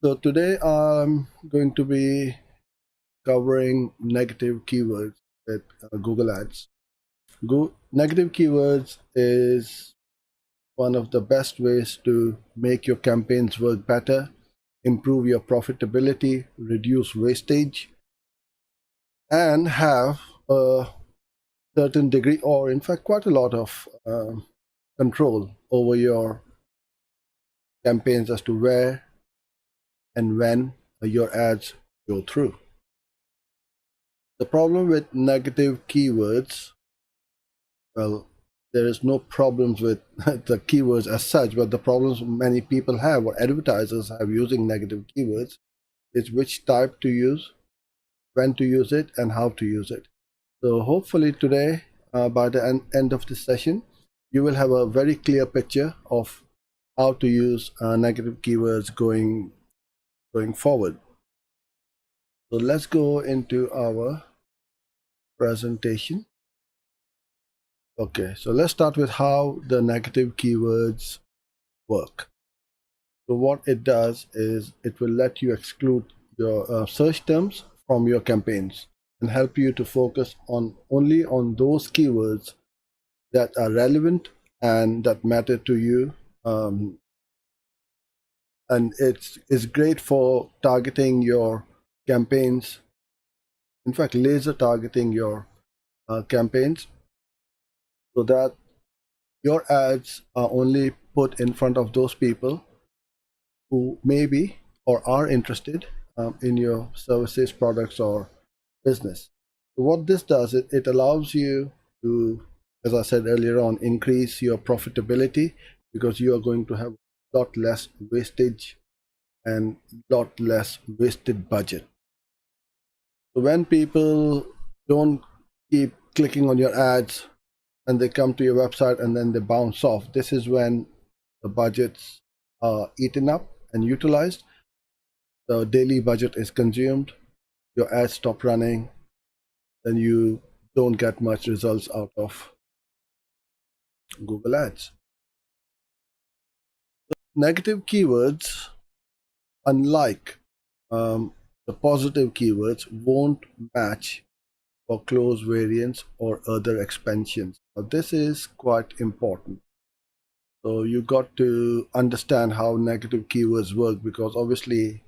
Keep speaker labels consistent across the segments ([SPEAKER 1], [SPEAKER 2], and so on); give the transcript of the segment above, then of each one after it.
[SPEAKER 1] So today I'm going to be covering negative keywords with Google Ads. Negative keywords is one of the best ways to make your campaigns work better, improve your profitability, reduce wastage, and have a certain degree, or in fact, quite a lot of control over your campaigns as to where and when your ads go through. The problem with negative keywords, well, there is no problems with the keywords as such, but the problems many people have or advertisers have using negative keywords is which type to use, when to use it, and how to use it. So hopefully today, by the end of this session, you will have a very clear picture of how to use negative keywords going forward. So let's go into our presentation. Okay, so let's start with how the negative keywords work. So what it does is it will let you exclude your search terms from your campaigns and help you to focus only on those keywords that are relevant and that matter to you. And it's great for targeting your campaigns. In fact, laser targeting your campaigns so that your ads are only put in front of those people who may be or are interested in your services, products, or business. So what this does, it allows you to, as I said earlier on, increase your profitability because you are going to have a lot less wastage and a lot less wasted budget. So when people don't keep clicking on your ads and they come to your website and then they bounce off, this is when the budgets are eaten up and utilized. The daily budget is consumed, your ads stop running, then you don't get much results out of Google Ads. Negative keywords, unlike the positive keywords, won't match for close variants or other expansions. Now, this is quite important. So you got to understand how negative keywords work, because obviously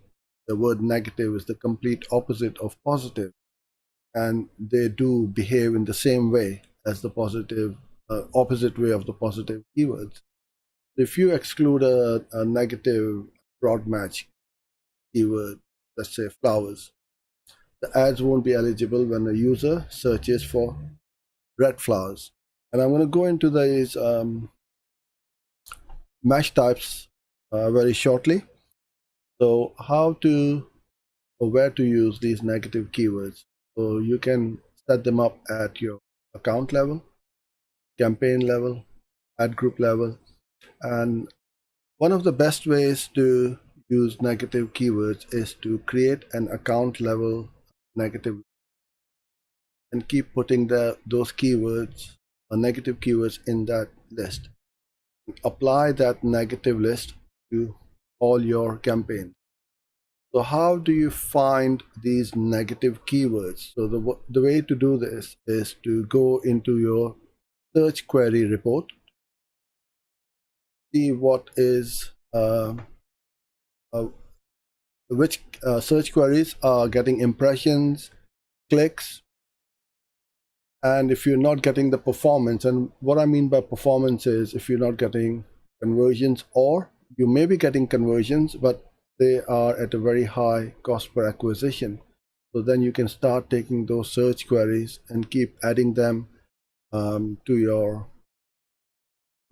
[SPEAKER 1] the word negative is the complete opposite of positive, and they do behave in the same way as the positive, opposite way of the positive keywords. If you exclude a negative broad match keyword, let's say flowers, the ads won't be eligible when a user searches for red flowers. And I'm going to go into these match types very shortly. So how to or where to use these negative keywords. So you can set them up at your account level, campaign level, ad group level. And one of the best ways to use negative keywords is to create an account level negative and keep putting those keywords or negative keywords in that list. Apply that negative list to all your campaigns. So how do you find these negative keywords? So the way to do this is to go into your search query report, see what is which search queries are getting impressions, clicks, and if you're not getting the performance. And what I mean by performance is if you're not getting conversions, or you may be getting conversions but they are at a very high cost per acquisition. So then you can start taking those search queries and keep adding them to your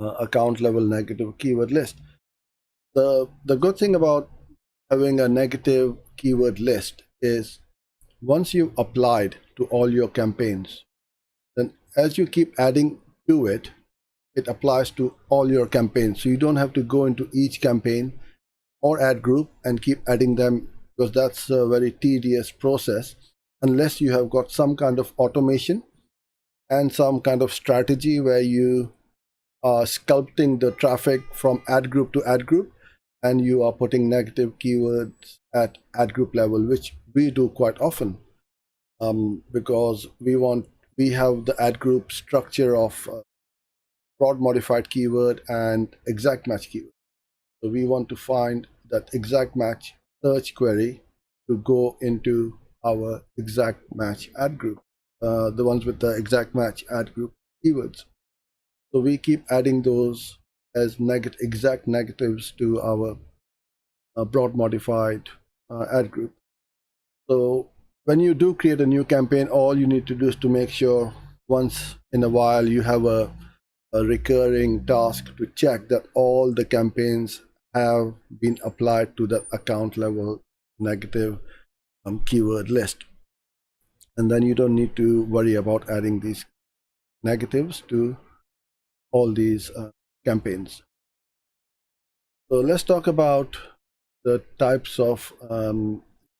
[SPEAKER 1] account level negative keyword list. The good thing about having a negative keyword list is once you've applied to all your campaigns, then as you keep adding to it, it applies to all your campaigns. So you don't have to go into each campaign or ad group and keep adding them, because that's a very tedious process unless you have got some kind of automation and some kind of strategy where you are sculpting the traffic from ad group to ad group and you are putting negative keywords at ad group level, which we do quite often, because we have the ad group structure of broad modified keyword and exact match keyword. So we want to find that exact match search query to go into our exact match ad group, the ones with the exact match ad group keywords. So we keep adding those as exact negatives to our broad modified ad group. So when you do create a new campaign, all you need to do is to make sure once in a while you have a recurring task to check that all the campaigns have been applied to the account level negative keyword list. And then you don't need to worry about adding these negatives to all these campaigns. So let's talk about the types of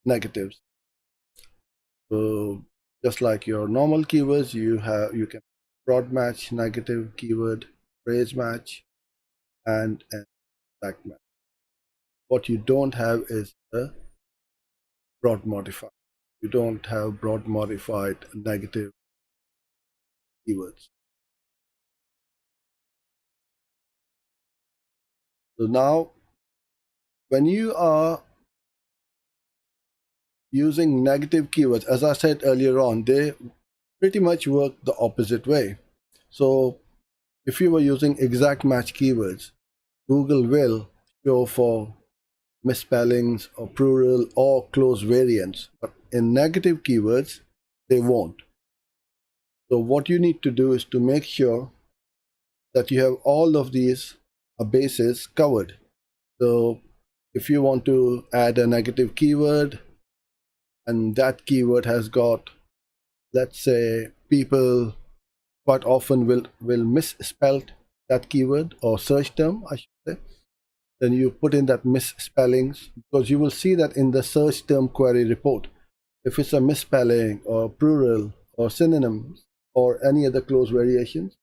[SPEAKER 1] negatives. So just like your normal keywords, you can broad match, negative keyword, phrase match, and an exact match. What you don't have is the broad modified. You don't have broad modified negative keywords. So now, when you are using negative keywords, as I said earlier on, they pretty much work the opposite way. So if you were using exact match keywords, Google will show for misspellings or plural or close variants, but in negative keywords, they won't. So what you need to do is to make sure that you have all of these bases covered. So if you want to add a negative keyword and that keyword has got, let's say, people quite often will misspell that keyword or search term, I should say, then you put in that misspellings, because you will see that in the search term query report, if it's a misspelling or plural or synonyms or any other close variations,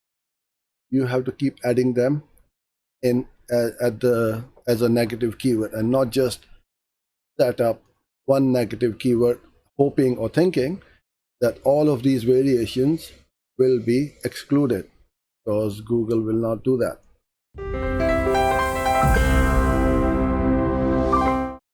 [SPEAKER 1] you have to keep adding them in as a negative keyword, and not just set up one negative keyword hoping or thinking that all of these variations will be excluded, because Google will not do that.